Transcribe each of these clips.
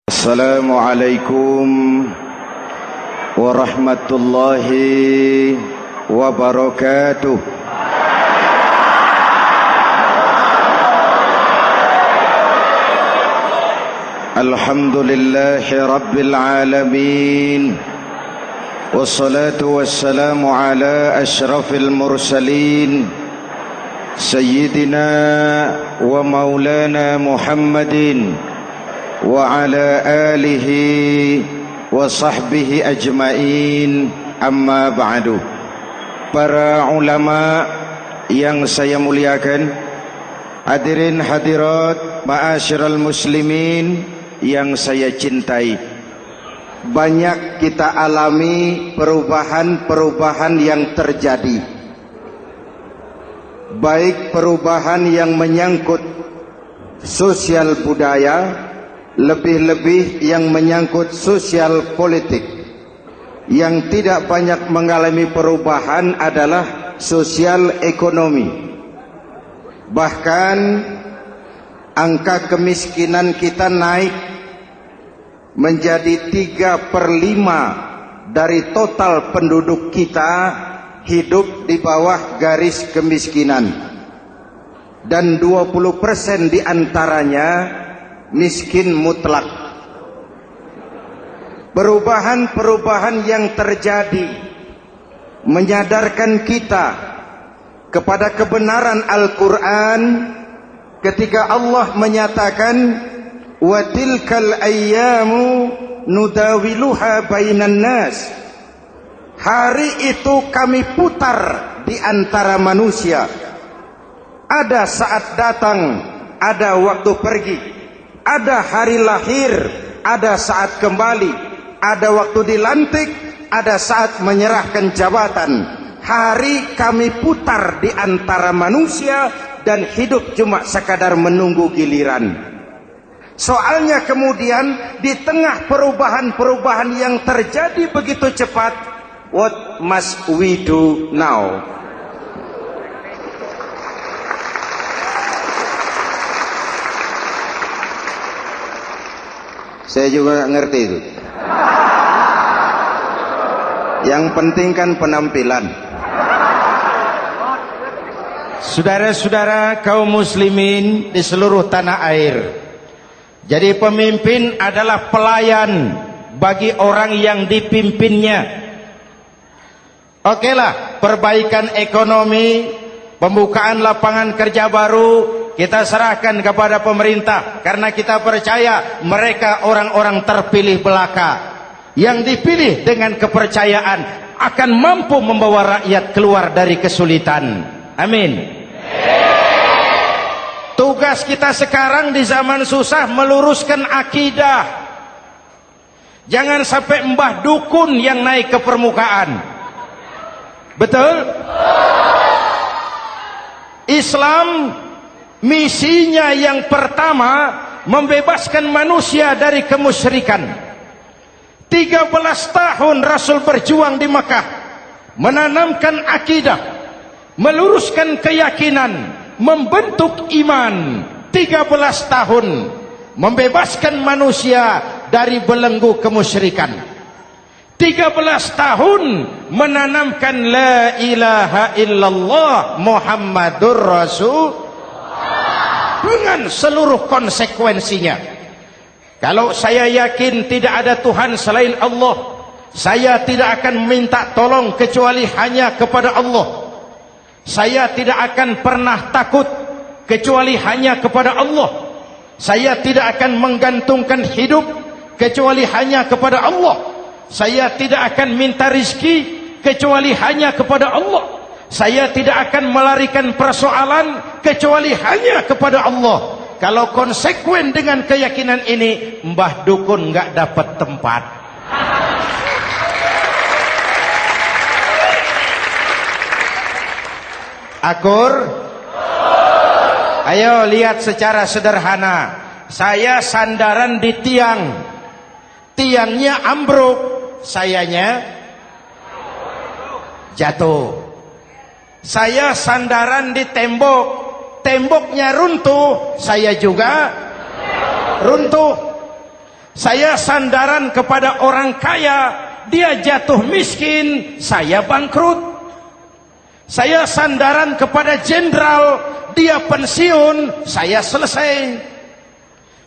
Assalamualaikum warahmatullahi wabarakatuh. Alhamdulillahi rabbil alamin. Wassalatu wassalamu ala asyrafil mursalin Sayyidina wa maulana Muhammadin wa ala alihi wa sahbihi ajmain, amma ba'du. Para ulama yang saya muliakan, hadirin hadirat ma'asyiral muslimin yang saya cintai, banyak kita alami perubahan-perubahan yang terjadi, baik perubahan yang menyangkut sosial budaya, lebih-lebih yang menyangkut sosial politik. Yang tidak banyak mengalami perubahan adalah sosial ekonomi. Bahkan angka kemiskinan kita naik menjadi 3/5 dari total penduduk kita hidup di bawah garis kemiskinan, dan 20% diantaranya miskin mutlak. Perubahan-perubahan yang terjadi menyadarkan kita kepada kebenaran Al-Quran ketika Allah menyatakan wa tilkal ayyamu nudawiluha bainan nas. Hari itu kami putar di antara manusia. Ada saat datang, ada waktu pergi. Ada hari lahir, ada saat kembali, ada waktu dilantik, ada saat menyerahkan jabatan. Hari kami putar di antara manusia dan hidup cuma sekadar menunggu giliran. Soalnya kemudian di tengah perubahan-perubahan yang terjadi begitu cepat, what must we do now? Saya juga nggak ngerti itu. Yang penting kan penampilan. Saudara-saudara kaum muslimin di seluruh tanah air, jadi pemimpin adalah pelayan bagi orang yang dipimpinnya. Okelah, perbaikan ekonomi, pembukaan lapangan kerja baru kita serahkan kepada pemerintah, karena kita percaya mereka orang-orang terpilih belaka yang dipilih dengan kepercayaan akan mampu membawa rakyat keluar dari kesulitan. Amin. Tugas kita sekarang di zaman susah meluruskan akidah. Jangan sampai mbah dukun yang naik ke permukaan. Betul? Islam misinya yang pertama membebaskan manusia dari kemusyrikan. 13 tahun Rasul berjuang di Makkah, menanamkan akidah, meluruskan keyakinan, membentuk iman. 13 tahun membebaskan manusia dari belenggu kemusyrikan. 13 tahun menanamkan la ilaha illallah Muhammadur Rasul dengan seluruh konsekuensinya. Kalau saya yakin tidak ada Tuhan selain Allah, saya tidak akan meminta tolong kecuali hanya kepada Allah. Saya tidak akan pernah takut kecuali hanya kepada Allah. Saya tidak akan menggantungkan hidup kecuali hanya kepada Allah. Saya tidak akan minta rizki kecuali hanya kepada Allah. Saya tidak akan melarikan persoalan kecuali hanya kepada Allah. Kalau konsekuen dengan keyakinan ini, mbah dukun nggak dapat tempat. Akur? Ayo lihat secara sederhana. Saya sandaran di tiang, tiangnya ambruk, sayanya jatuh. Saya sandaran di tembok, temboknya runtuh, saya juga runtuh. Saya sandaran kepada orang kaya, dia jatuh miskin, saya bangkrut. Saya sandaran kepada jenderal, dia pensiun, saya selesai.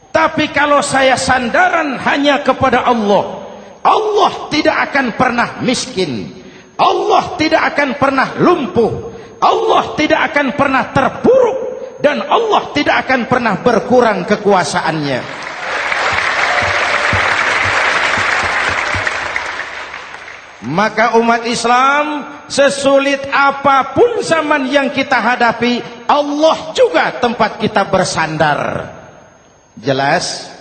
Tapi kalau saya sandaran hanya kepada Allah, Allah tidak akan pernah miskin, Allah tidak akan pernah lumpuh, Allah tidak akan pernah terpuruk, dan Allah tidak akan pernah berkurang kekuasaannya. Maka umat Islam, sesulit apapun zaman yang kita hadapi, Allah juga tempat kita bersandar. Jelas?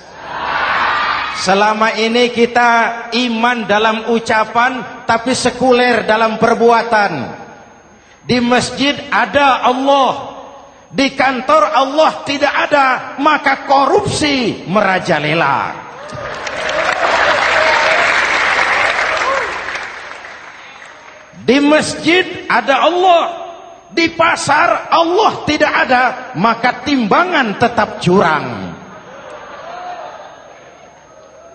Selama ini kita iman dalam ucapan, tapi sekuler dalam perbuatan. Di masjid ada Allah, di kantor Allah tidak ada, maka korupsi merajalela. Di masjid ada Allah, di pasar Allah tidak ada, maka timbangan tetap curang.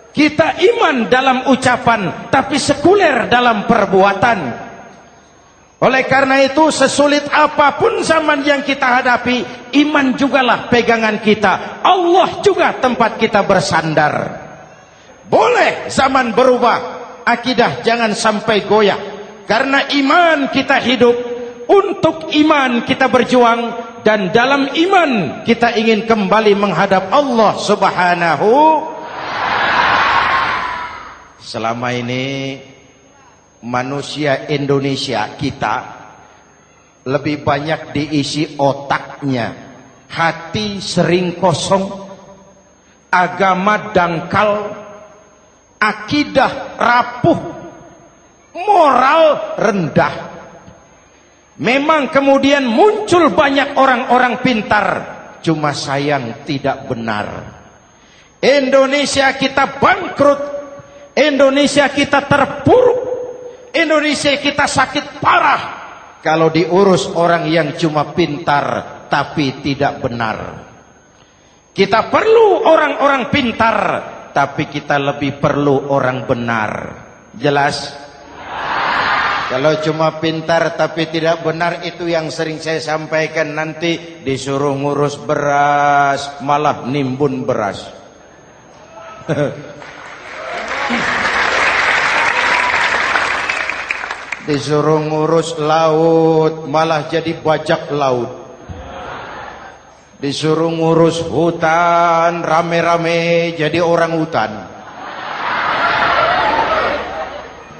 Kita iman dalam ucapan, tapi sekuler dalam perbuatan. Oleh karena itu, sesulit apapun zaman yang kita hadapi, iman jugalah pegangan kita. Allah juga tempat kita bersandar. Boleh zaman berubah, akidah jangan sampai goyah. Karena iman kita hidup, untuk iman kita berjuang, dan dalam iman kita ingin kembali menghadap Allah Subhanahu. Selama ini manusia Indonesia kita lebih banyak diisi otaknya, hati sering kosong, agama dangkal, akidah rapuh, moral rendah. Memang kemudian muncul banyak orang-orang pintar, cuma sayang tidak benar. Indonesia kita bangkrut, Indonesia kita terpuruk, Indonesia kita sakit parah kalau diurus orang yang cuma pintar tapi tidak benar. Kita perlu orang-orang pintar, tapi kita lebih perlu orang benar. Jelas? Kalau cuma pintar tapi tidak benar, itu yang sering saya sampaikan, nanti disuruh ngurus beras malah nimbun beras. Disuruh ngurus laut malah jadi bajak laut. Disuruh ngurus hutan rame-rame jadi orang hutan.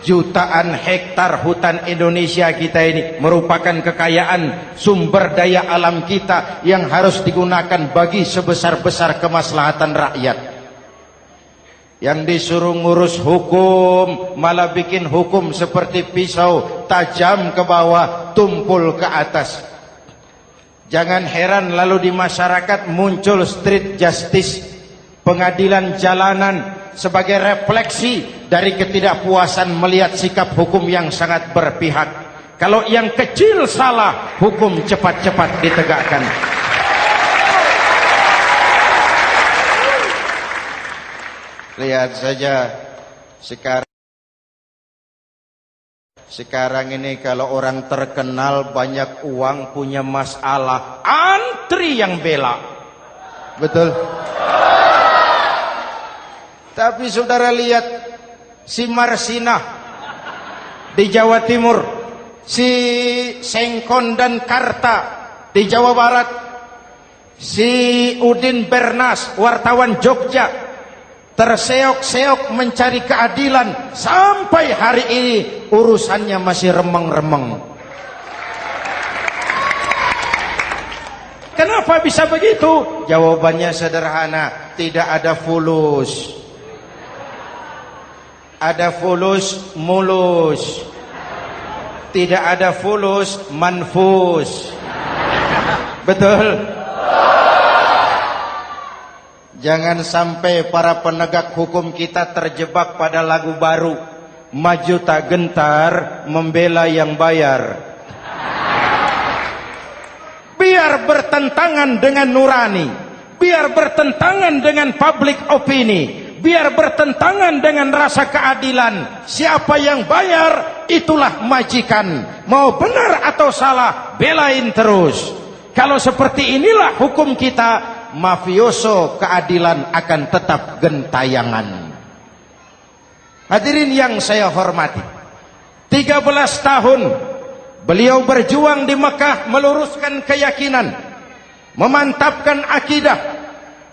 Jutaan hektar hutan Indonesia kita ini merupakan kekayaan sumber daya alam kita yang harus digunakan bagi sebesar-besar kemaslahatan rakyat. Yang disuruh ngurus hukum malah bikin hukum seperti pisau, tajam ke bawah, tumpul ke atas. Jangan heran lalu di masyarakat muncul street justice, pengadilan jalanan, sebagai refleksi dari ketidakpuasan melihat sikap hukum yang sangat berpihak. Kalau yang kecil salah, hukum cepat-cepat ditegakkan. Lihat saja sekarang ini kalau orang terkenal banyak uang punya masalah, antri yang bela. Betul? Tapi saudara lihat si Marsinah di Jawa Timur, si Sengkon dan Karta di Jawa Barat, si Udin Bernas wartawan Jogja terseok-seok mencari keadilan, sampai hari ini urusannya masih remeng-remeng. Kenapa bisa begitu? Jawabannya sederhana, tidak ada fulus. Ada fulus mulus, tidak ada fulus manfus. Betul? Jangan sampai para penegak hukum kita terjebak pada lagu baru, maju tak gentar membela yang bayar. Biar bertentangan dengan nurani, biar bertentangan dengan public opini, biar bertentangan dengan rasa keadilan. Siapa yang bayar, itulah majikan. Mau benar atau salah, belain terus. Kalau seperti inilah hukum kita, mafioso keadilan akan tetap gentayangan. Hadirin yang saya hormati, 13 tahun beliau berjuang di Mekah, meluruskan keyakinan, memantapkan akidah,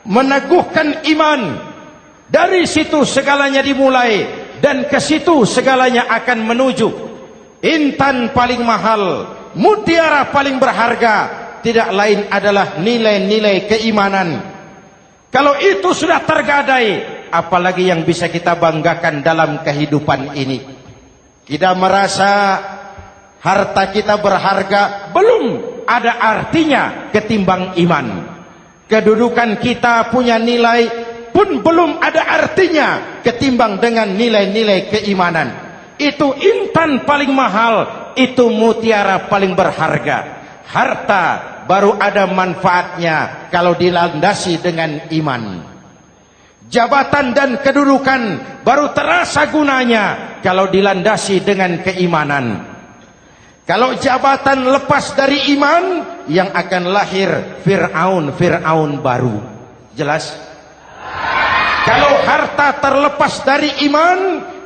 meneguhkan iman. Dari situ segalanya dimulai, dan ke situ segalanya akan menuju. Intan paling mahal, mutiara paling berharga, tidak lain adalah nilai-nilai keimanan. Kalau itu sudah tergadai, apalagi yang bisa kita banggakan dalam kehidupan ini? Kita merasa harta kita berharga, belum ada artinya ketimbang iman. Kedudukan kita punya nilai pun belum ada artinya ketimbang dengan nilai-nilai keimanan. Itu intan paling mahal, itu mutiara paling berharga. Harta baru ada manfaatnya kalau dilandasi dengan iman. Jabatan dan kedudukan baru terasa gunanya kalau dilandasi dengan keimanan. Kalau jabatan lepas dari iman, yang akan lahir Fir'aun baru. Jelas? Kalau harta terlepas dari iman,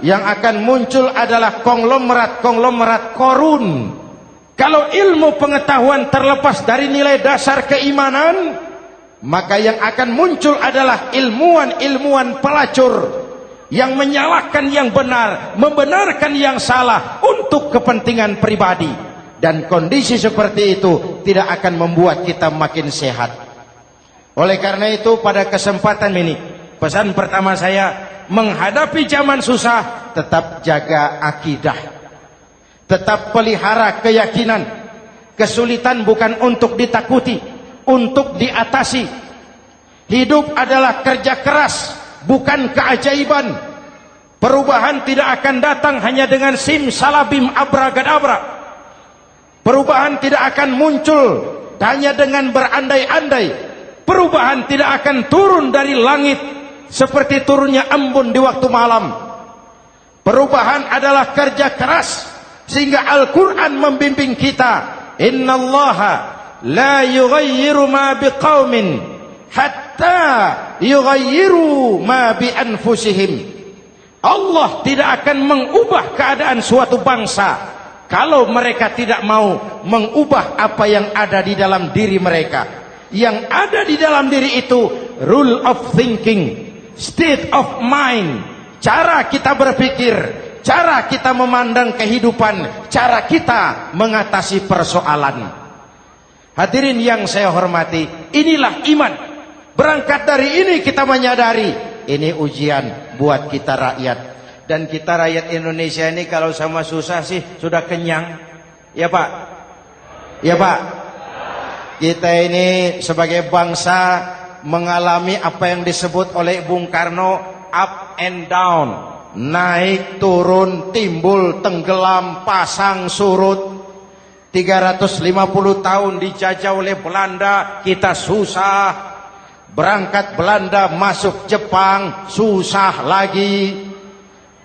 yang akan muncul adalah konglomerat korun. Kalau ilmu pengetahuan terlepas dari nilai dasar keimanan, maka yang akan muncul adalah ilmuwan pelacur yang menyalahkan yang benar, membenarkan yang salah untuk kepentingan pribadi. Dan kondisi seperti itu tidak akan membuat kita makin sehat. Oleh karena itu, pada kesempatan ini, pesan pertama saya, menghadapi zaman susah, tetap jaga akidah, tetap pelihara keyakinan. Kesulitan bukan untuk ditakuti, untuk diatasi. Hidup adalah kerja keras, bukan keajaiban. Perubahan tidak akan datang hanya dengan simsalabim abragadabra. Perubahan tidak akan muncul hanya dengan berandai-andai. Perubahan tidak akan turun dari langit seperti turunnya embun di waktu malam. Perubahan adalah kerja keras, sehingga Al-Quran membimbing kita, innallaha la yughayyiru ma biqaumin hatta yughayyiru ma bi anfusihim. Allah tidak akan mengubah keadaan suatu bangsa kalau mereka tidak mau mengubah apa yang ada di dalam diri mereka. Yang ada di dalam diri itu rule of thinking, state of mind, cara kita berpikir, cara kita memandang kehidupan, cara kita mengatasi persoalan. Hadirin yang saya hormati, inilah iman. Berangkat dari ini kita menyadari, ini ujian buat kita rakyat. Dan kita rakyat Indonesia ini kalau sama susah sih sudah kenyang. Ya Pak? Ya Pak? Kita ini sebagai bangsa mengalami apa yang disebut oleh Bung Karno up and down, naik turun, timbul tenggelam, pasang surut. 350 tahun dijajah oleh Belanda, kita susah. Berangkat Belanda masuk Jepang, susah lagi.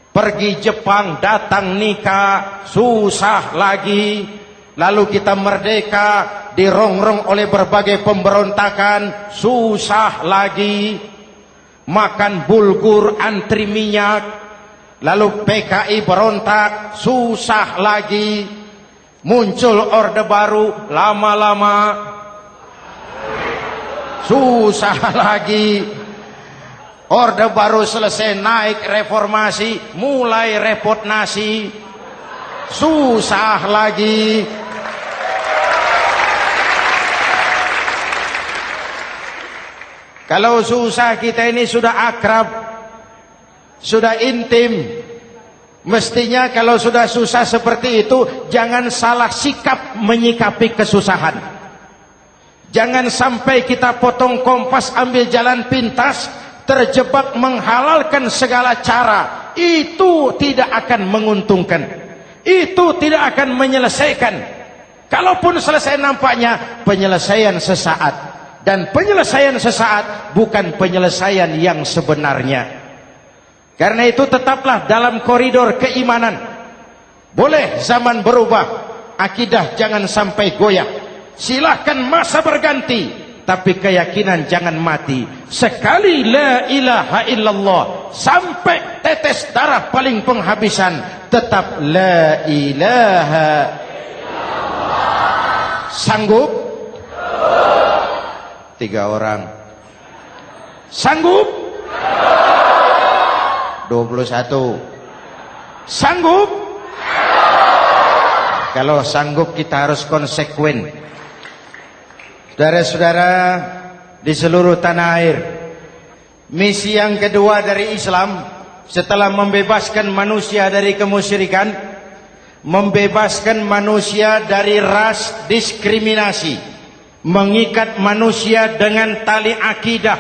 Pergi Jepang, datang nikah, susah lagi. Lalu kita merdeka, dirongrong oleh berbagai pemberontakan, susah lagi. Makan bulgur, antri minyak. Lalu PKI berontak, susah lagi. Muncul orde baru, lama-lama susah lagi. Orde baru selesai, naik reformasi, mulai repot nasi, susah lagi. Kalau susah kita ini sudah akrab, sudah intim. Mestinya kalau sudah susah seperti itu, jangan salah sikap menyikapi kesusahan. Jangan sampai kita potong kompas, ambil jalan pintas, terjebak menghalalkan segala cara. Itu tidak akan menguntungkan, itu tidak akan menyelesaikan. Kalaupun selesai, nampaknya penyelesaian sesaat. Dan penyelesaian sesaat bukan penyelesaian yang sebenarnya. Karena itu tetaplah dalam koridor keimanan. Boleh zaman berubah, akidah jangan sampai goyah. Silahkan masa berganti, tapi keyakinan jangan mati. Sekali la ilaha illallah, sampai tetes darah paling penghabisan, tetap la ilaha illallah. Sanggup? 3 orang. Sanggup? 21. Sanggup? Kalau sanggup kita harus konsekuen. Saudara-saudara di seluruh tanah air, misi yang kedua dari Islam setelah membebaskan manusia dari kemusyrikan, membebaskan manusia dari ras diskriminasi, mengikat manusia dengan tali akidah.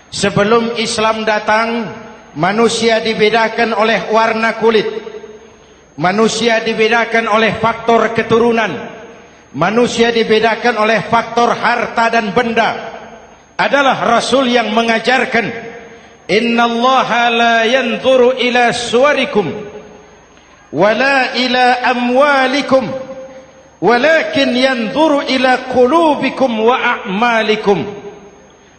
Sebelum Islam datang, manusia dibedakan oleh warna kulit, manusia dibedakan oleh faktor keturunan, manusia dibedakan oleh faktor harta dan benda. Adalah Rasul yang mengajarkan, innallaha la yanzuru ila suwarikum wala ila amwalikum walakin yanzuru ila qulubikum wa a'malikum.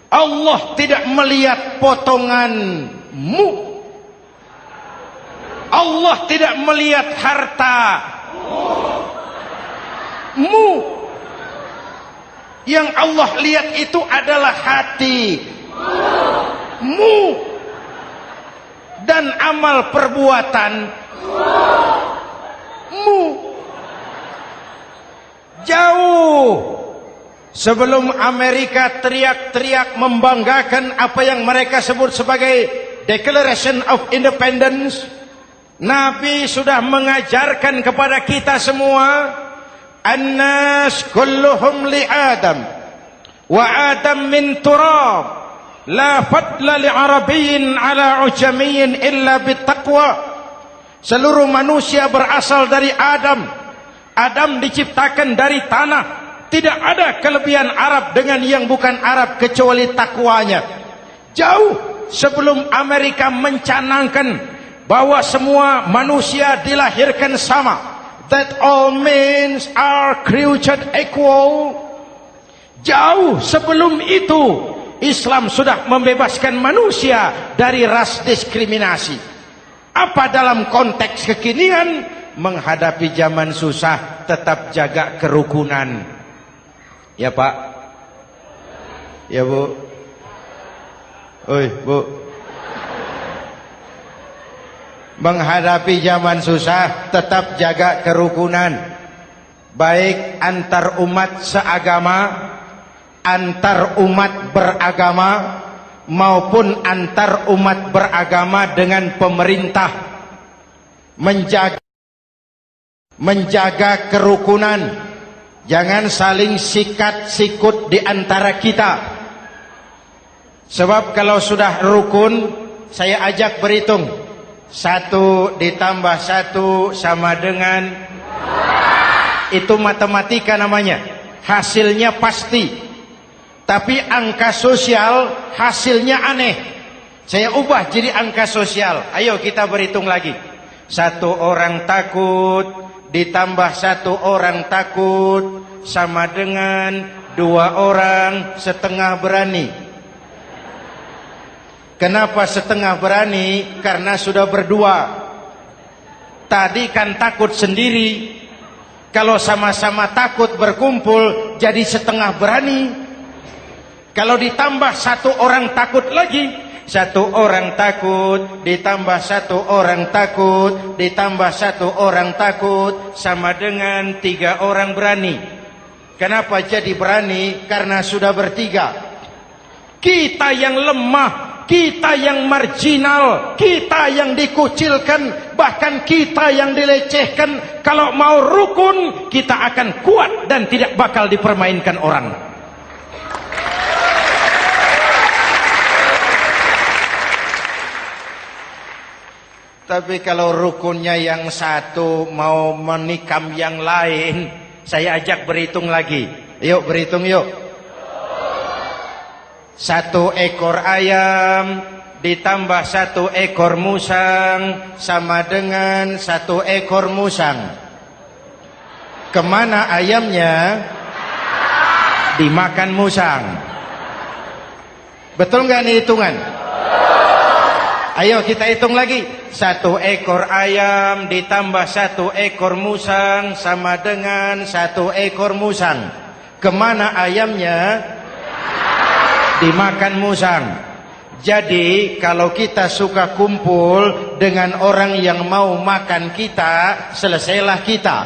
Allah tidak melihat potonganmu, Allah tidak melihat hartamu. Yang Allah lihat itu adalah hatimu dan amal perbuatanmu. Jauh sebelum Amerika teriak-teriak membanggakan apa yang mereka sebut sebagai Declaration of Independence, Nabi sudah mengajarkan kepada kita semua, An-nas kulluhum li Adam wa Adam min turab, la fadla li Arabiyyin ala ujamiyyin illa bittaqwa. Seluruh manusia berasal dari Adam. Adam diciptakan dari tanah. Tidak ada kelebihan Arab dengan yang bukan Arab kecuali takwanya. Jauh sebelum Amerika mencanangkan bahwa semua manusia dilahirkan sama, that all men are created equal. Jauh sebelum itu Islam sudah membebaskan manusia dari ras diskriminasi. Apa dalam konteks kekinian? Menghadapi zaman susah tetap jaga kerukunan. Ya Pak, ya Bu, oi Bu. Menghadapi zaman susah tetap jaga kerukunan, baik antar umat seagama, antar umat beragama, maupun antar umat beragama dengan pemerintah. Menjaga kerukunan. Jangan saling sikat sikut di antara kita. Sebab kalau sudah rukun, saya ajak berhitung. 1 ditambah 1 sama dengan, itu matematika namanya. Hasilnya pasti. Tapi angka sosial hasilnya aneh. Saya ubah jadi angka sosial. Ayo kita berhitung lagi. 1 orang takut ditambah 1 orang takut sama dengan 2 orang setengah berani. Kenapa setengah berani? Karena sudah berdua. Tadi kan takut sendiri. Kalau sama-sama takut berkumpul jadi setengah berani. Kalau ditambah 1 orang takut lagi, 1 orang takut ditambah 1 orang takut ditambah 1 orang takut sama dengan 3 orang berani. Kenapa jadi berani? Karena sudah bertiga. Kita yang lemah, kita yang marginal, kita yang dikucilkan, bahkan kita yang dilecehkan, kalau mau rukun kita akan kuat dan tidak bakal dipermainkan orang. Tapi kalau rukunnya yang satu mau menikam yang lain, saya ajak berhitung lagi. Yuk berhitung yuk. 1 ekor ayam ditambah 1 ekor musang sama dengan 1 ekor musang. Kemana ayamnya? Dimakan musang. Betul nggak nih hitungan? Ayo kita hitung lagi. 1 ekor ayam ditambah 1 ekor musang sama dengan 1 ekor musang. Kemana ayamnya? Dimakan musang. Jadi kalau kita suka kumpul dengan orang yang mau makan kita, selesailah kita.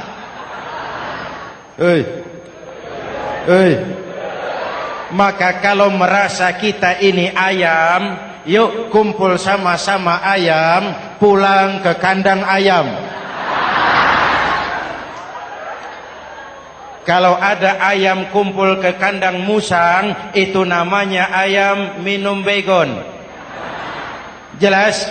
Maka kalau merasa kita ini ayam, yuk kumpul sama-sama ayam, pulang ke kandang ayam. Kalau ada ayam kumpul ke kandang musang, itu namanya ayam minum baygon. Jelas?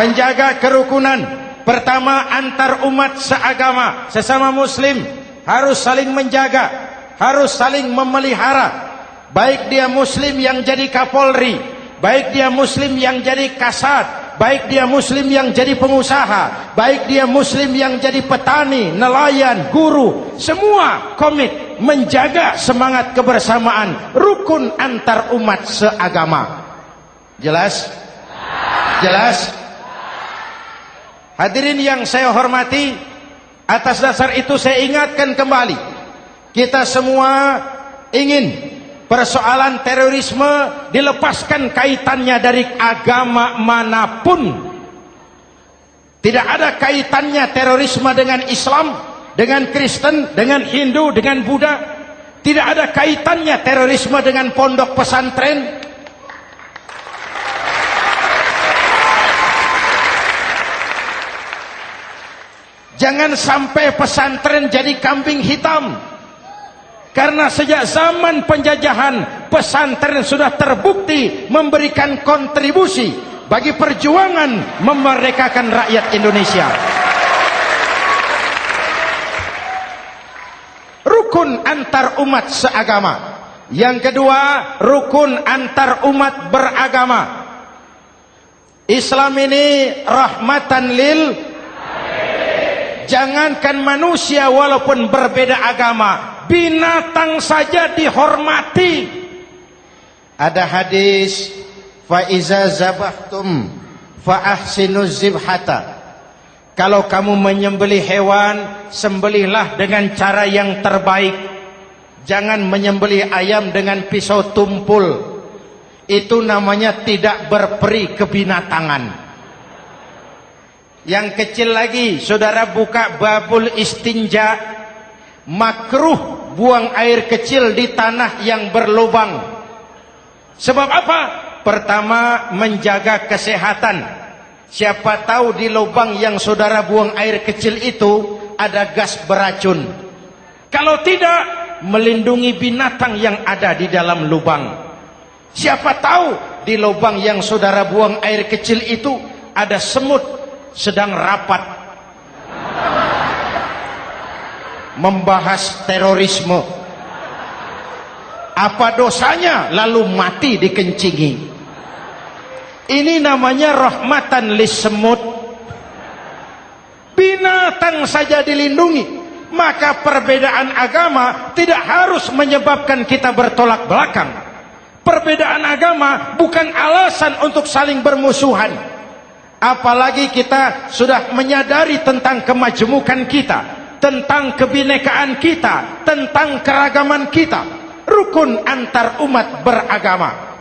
Menjaga kerukunan. Pertama, antar umat seagama, sesama muslim harus saling menjaga, harus saling memelihara. Baik dia muslim yang jadi kapolri, baik dia muslim yang jadi kasat, baik dia muslim yang jadi pengusaha, baik dia muslim yang jadi petani, nelayan, guru, semua komit menjaga semangat kebersamaan, rukun antar umat seagama. Jelas? Jelas? Hadirin yang saya hormati, atas dasar itu saya ingatkan kembali, kita semua ingin persoalan terorisme dilepaskan kaitannya dari agama manapun. Tidak ada kaitannya terorisme dengan Islam, dengan Kristen, dengan Hindu, dengan Buddha. Tidak ada kaitannya terorisme dengan pondok pesantren. Jangan sampai pesantren jadi kambing hitam. Karena sejak zaman penjajahan, pesantren sudah terbukti memberikan kontribusi bagi perjuangan memerdekakan rakyat Indonesia. Rukun antar umat seagama. Yang kedua, rukun antar umat beragama. Islam ini rahmatan lil. Jangankan manusia walaupun berbeda agama, binatang saja dihormati. Ada hadis, fa iza zabahtum fa ahsinuz zibhata. Kalau kamu menyembelih hewan, sembelihlah dengan cara yang terbaik. Jangan menyembelih ayam dengan pisau tumpul. Itu namanya tidak berperi kebinatangan. Yang kecil lagi, saudara buka babul istinja, makruh buang air kecil di tanah yang berlubang. Sebab apa? Pertama, menjaga kesehatan. Siapa tahu di lubang yang saudara buang air kecil itu ada gas beracun. Kalau tidak, melindungi binatang yang ada di dalam lubang. Siapa tahu di lubang yang saudara buang air kecil itu ada semut sedang rapat membahas terorisme. Apa dosanya lalu mati dikencingi? Ini namanya rahmatan lis semut. Binatang saja dilindungi. Maka perbedaan agama tidak harus menyebabkan kita bertolak belakang. Perbedaan agama bukan alasan untuk saling bermusuhan. Apalagi kita sudah menyadari tentang kemajemukan kita, tentang kebinekaan kita, tentang keragaman kita. Rukun antar umat beragama.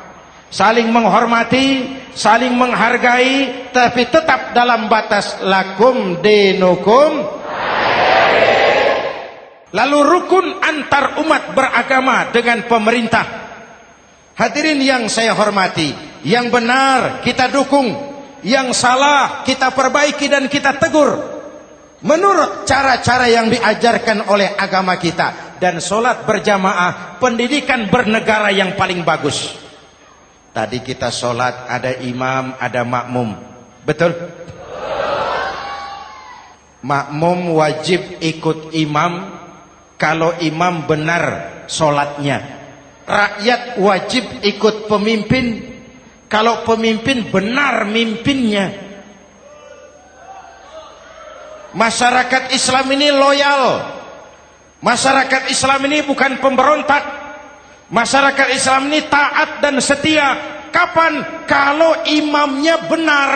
Saling menghormati, saling menghargai, tapi tetap dalam batas lakum dinukum. Lalu rukun antar umat beragama dengan pemerintah. Hadirin yang saya hormati, yang benar kita dukung, yang salah kita perbaiki dan kita tegur menurut cara-cara yang diajarkan oleh agama kita. Dan sholat berjamaah, pendidikan bernegara yang paling bagus. Tadi kita sholat ada imam, ada makmum, betul? Makmum wajib ikut imam kalau imam benar sholatnya. Rakyat wajib ikut pemimpin kalau pemimpin benar mimpinnya. Masyarakat Islam ini loyal. Masyarakat Islam ini bukan pemberontak. Masyarakat Islam ini taat dan setia. Kapan? Kalau imamnya benar.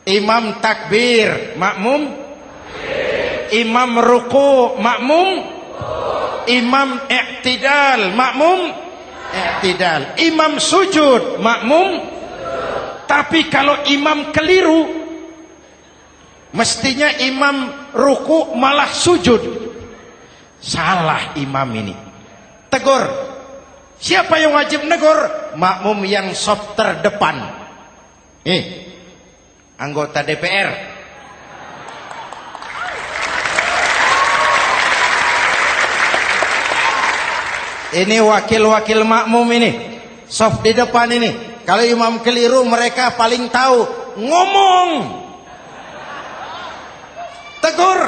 Imam takbir, makmum. Imam ruku, makmum. Imam i'tidal, makmum. I'tidal. Imam sujud, makmum. Tapi kalau imam keliru, mestinya imam ruku malah sujud. Salah imam ini. Tegur. Siapa yang wajib negur? Makmum yang saf terdepan. Anggota DPR. Ini wakil-wakil makmum ini. Saf di depan ini. Kalau imam keliru mereka paling tahu. Ngomong. Tegur.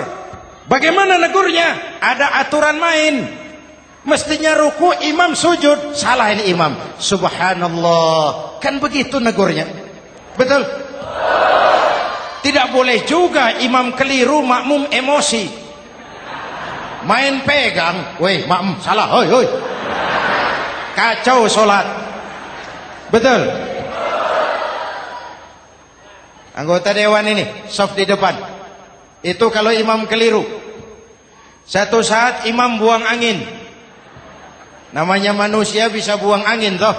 Bagaimana negurnya? Ada aturan main. Mestinya ruku, imam sujud. Salah ini imam. Subhanallah. Kan begitu negurnya. Betul? Tidak boleh juga imam keliru, makmum emosi. Main pegang. Weh, makmum salah. Hoi, hoi. Kacau solat. Betul? Anggota dewan ini, saf di depan. Itu kalau imam keliru. Satu saat imam buang angin. Namanya manusia bisa buang angin toh.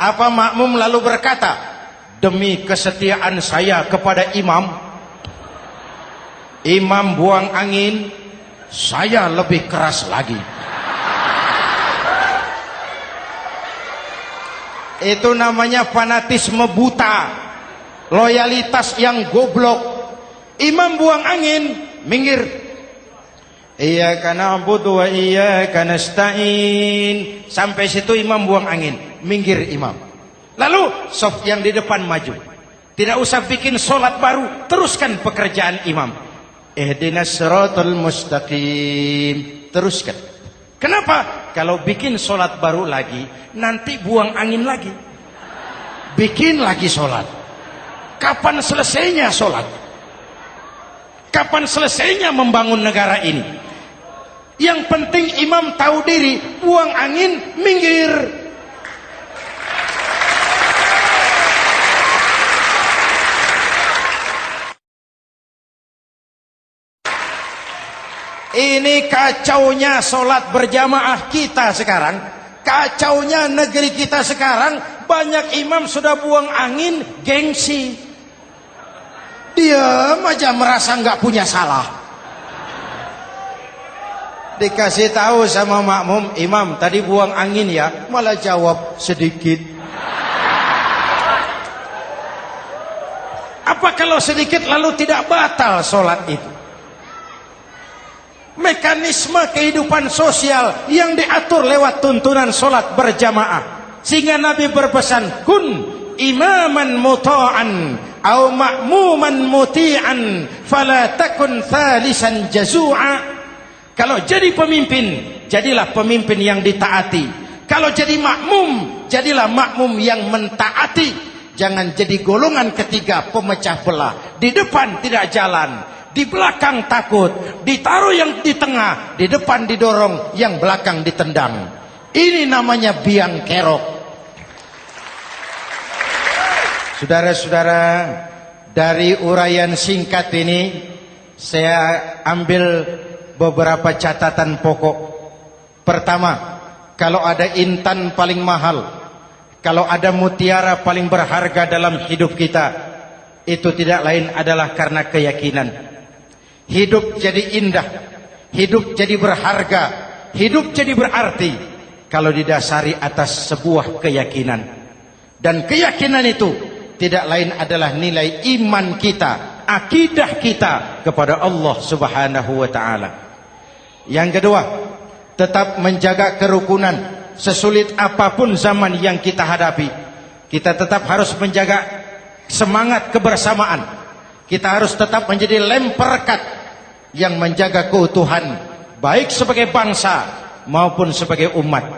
Apa makmum lalu berkata, demi kesetiaan saya kepada imam, imam buang angin, saya lebih keras lagi. Itu namanya fanatisme buta, loyalitas yang goblok. Imam buang angin, minggir. Iyyaka na'budu wa iyyaka nasta'in. Sampai situ imam buang angin, minggir imam. Lalu saf yang di depan maju. Tidak usah bikin solat baru, teruskan pekerjaan imam. Ihdinas siratal mustaqim. Teruskan. Kenapa? Kalau bikin solat baru lagi, nanti buang angin lagi. Bikin lagi solat. Kapan selesainya solat? Kapan selesainya membangun negara ini? Yang penting imam tahu diri, buang angin, minggir. Ini kacaunya solat berjamaah kita sekarang. Kacaunya negeri kita sekarang. Banyak imam sudah buang angin, gengsi. Dia aja merasa nggak punya salah. Dikasih tahu sama makmum, imam tadi buang angin ya, malah jawab sedikit. Apa kalau sedikit lalu tidak batal solat itu? Mekanisme kehidupan sosial yang diatur lewat tuntunan solat berjamaah. Sehingga Nabi berpesan, kun imaman muta'an au ma'muman muti'an fala takun thalisan jazu'a. Kalau jadi pemimpin, jadilah pemimpin yang ditaati. Kalau jadi makmum, jadilah makmum yang mentaati. Jangan jadi golongan ketiga pemecah belah. Di depan tidak jalan, di belakang takut, ditaruh yang di tengah, di depan didorong, yang belakang ditendang. Ini namanya biang kerok. Saudara-saudara, dari uraian singkat ini saya ambil beberapa catatan pokok. Pertama, kalau ada intan paling mahal, kalau ada mutiara paling berharga dalam hidup kita, itu tidak lain adalah karena keyakinan. Hidup jadi indah, hidup jadi berharga, hidup jadi berarti kalau didasari atas sebuah keyakinan. Dan keyakinan itu tidak lain adalah nilai iman kita, akidah kita kepada Allah Subhanahu wa taala. Yang kedua, tetap menjaga kerukunan. Sesulit apapun zaman yang kita hadapi, kita tetap harus menjaga semangat kebersamaan. Kita harus tetap menjadi lem perekat yang menjaga keutuhan, baik sebagai bangsa maupun sebagai umat.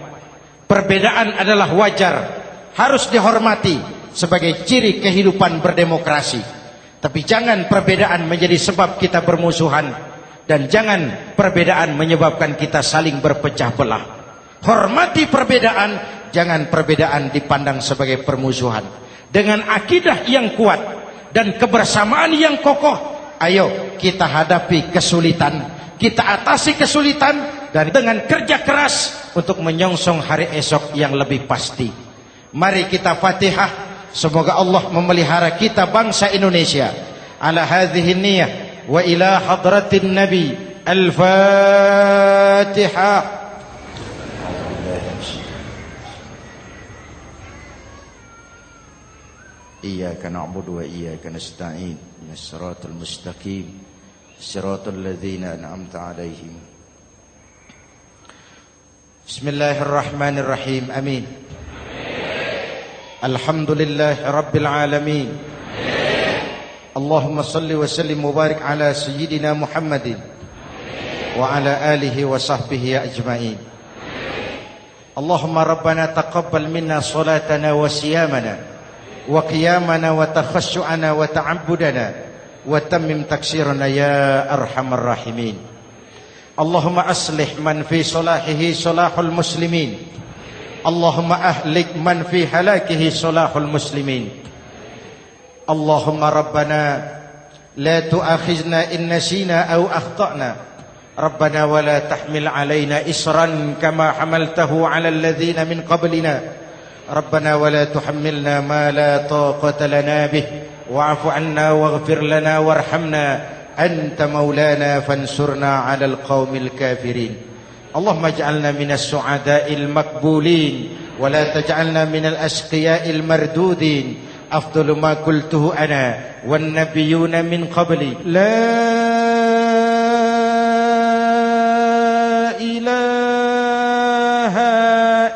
Perbedaan adalah wajar, harus dihormati sebagai ciri kehidupan berdemokrasi. Tapi jangan perbedaan menjadi sebab kita bermusuhan, dan jangan perbedaan menyebabkan kita saling berpecah belah. Hormati perbedaan, jangan perbedaan dipandang sebagai permusuhan. Dengan akidah yang kuat dan kebersamaan yang kokoh, ayo kita hadapi kesulitan, kita atasi kesulitan, dan dengan kerja keras untuk menyongsong hari esok yang lebih pasti. Mari kita Fatihah, semoga Allah memelihara kita bangsa Indonesia. Ala hadhihi niyah wa ila hadratin Nabi. Al-Fatihah. Iyyaka na'budu wa iyyaka nasta'in. Ihdinas siratal mustaqim. Siratal ladzina an'amta 'alaihim. Bismillahirrahmanirrahim. Amin. Alhamdulillahi rabbil alamin. Allahumma salli wa sallim mubarak ala sayyidina Muhammadin wa ala alihi wa sahbihi ajma'in. Allahumma rabbana taqabbal minna salatana wa siyamana wa qiyamana wa takhashu'ana wa ta'abbudana wa tammim taksirana ya arhamar rahimin. Allahumma aslih man fi salahihi salahul muslimin. Allahumma ahlik man fi halakihi salahul muslimin. Allahumma rabbana la tu'akhizna in nasina aw akhtana. Rabbana wa la tahmil alaina isran kama hamaltahu ala alladhina min qablina. Rabbana wa la tuhammilna ma la taqata lana bih wa'fu 'anna waghfir lana warhamna anta maulana fansurna 'alal qaumil kafirin. Allahumma ij'alna minas su'ada'il maqbulin wa la taj'alna minal ashqiya'il mardudin. Afdalu ma qultuhu ana wan nabiyyuna min qabli. La ilaha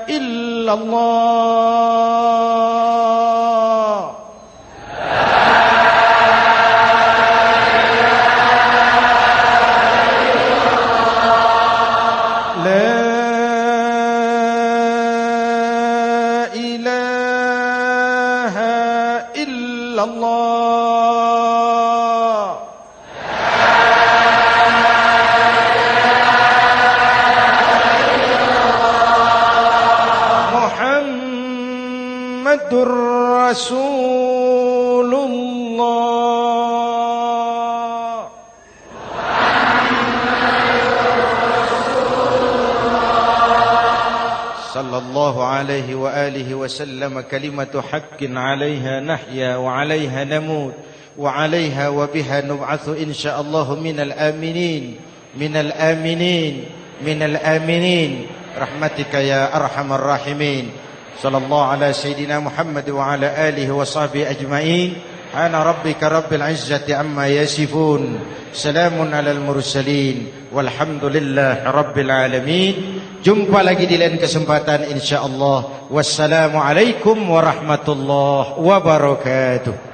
illallah. Rasulullah. Sallallahu alaihi wa alihi wa sallam. Kalimatu haqqin 'alaiha nahya wa 'alaiha namut wa 'alaiha wa biha nub'atsu insyaallah minal aminin minal aminin minal aminin rahmatika ya arhamar rahimin. Sallallahu ala sayyidina Muhammad wa ala alihi wa sahbihi ajma'in. Ana rabbika rabbil izzati amma yasifun. Salamun alal mursalin. Walhamdulillahi rabbil alamin. Jumpa lagi di lain kesempatan insyaallah. Wassalamualaikum warahmatullahi wabarakatuh.